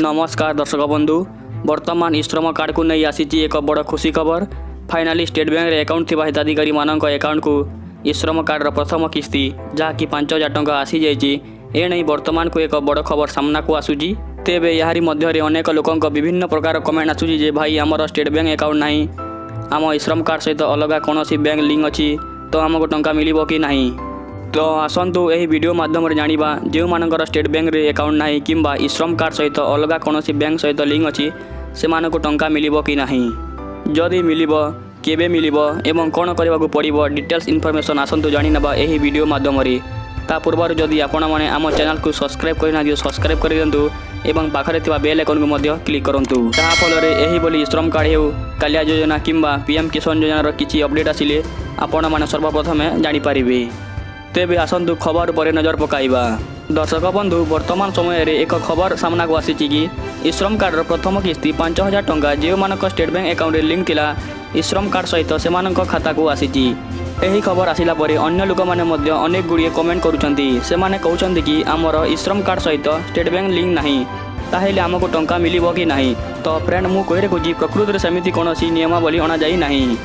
नमस्कार दर्शक बंधु वर्तमान श्रम कार्ड को नहीं आसी एक बड़ खुशी खबर। फाइनाली स्टेट बैंक रे अकाउंट थिबा हिताधिकारी मानक अकाउंट को श्रम कार्ड प्रथम किस्ती जहाँकि 5,000 टंका आसी जाइए। एने वर्तमान को एक बड़ खबर सामना को आसूची। तेबे यारी मध्य अनेक लोक विभिन्न प्रकार कमेंट आसूची जे भाई आमर स्टेट बैंक अकाउंट नहीं, आम श्रम कार्ड सहित अलग कौन बैंक लिंक अच्छी तो आमको टंका मिलिबो कि नहीं। तो आसतु यही वीडियो माध्यम जानिबा जो मानकर स्टेट बैंक रे अकाउंट नहीं किंबा श्रम कार्ड सहित अलग कौन बैंक सहित लिंक अच्छी से मानक टंका मिलिबो कि नहीं, जदि मिलिबो केबे मिलिबो एवं कौन करने पड़ो डिटेल्स इनफॉरमेशन आसतु जानी नबा यही वीडियो माध्यम। ता पूर्व जदि आपण मैंने आम चैनल को सब्सक्राइब करना सब्सक्राइब कर दिंतु एवं पाखरे थिबा बेल आइकन को क्लिक करूँ। ताफल यही बोली श्रम कार्ड हो कालिया योजना किंबा पीएम किसान योजनार किसी अपडेट आसिले आपण मैंने सर्वप्रथमे जानीपारे। तेबे आसतु खबर पर नजर पकाइबा। दर्शक बंधु वर्तमान समय रे एक खबर सामना को आसी कि श्रम कार्ड प्रथम किस्ती 5,000 टंका जो मानक स्टेट बैंक अकाउंट लिंक थिला श्रम कार्ड सहित से खाता को आसी। यही खबर आसिला परे अन्य लोक माने मध्य अनेक गुड़िए कमेंट करुछंती। से माने कहउछंती कि आमर श्रम कार्ड सहित स्टेट बैंक लिंक नहीं ताहेले आमको टंका मिलिबो कि नहीं। तो फ्रेंड मु कहि रखुची प्रकृति रे समिति कोनोसी नियमावली अना जाई नहीं।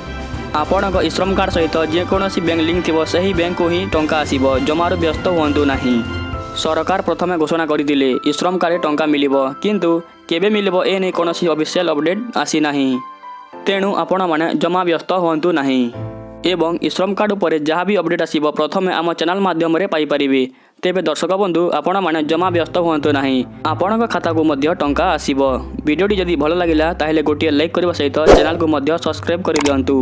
आपणक श्रम कार्ड सहित जेकोसी बैंक लिंक थी सही बैंक को ही टंका आसीबो, जमार व्यस्त हुंतु नहीं। सरकार प्रथमे घोषणा करथिले श्रम कार्ड टंका मिलिबो किंतु केबे मिलिबो ए नै कोनोसी ऑफिशियल अपडेट आसी नहीं। तेणु आपण माने जमा व्यस्त हुंतु नहीं एवं श्रम कार्ड उपर जहाँ भी अपडेट आसीबो प्रथमे आम चैनल माध्यम रे पाई परिबे। तेबे दर्शक बंधु आपण माने जमा व्यस्त हुंतु नहीं, आपणक खाता को मध्य टंका आसीबो। वीडियोटी जदि भल लागिला ताहेले गोटिए लाइक करबा सहित चैनल को मध्य सब्सक्राइब कर दियंतु।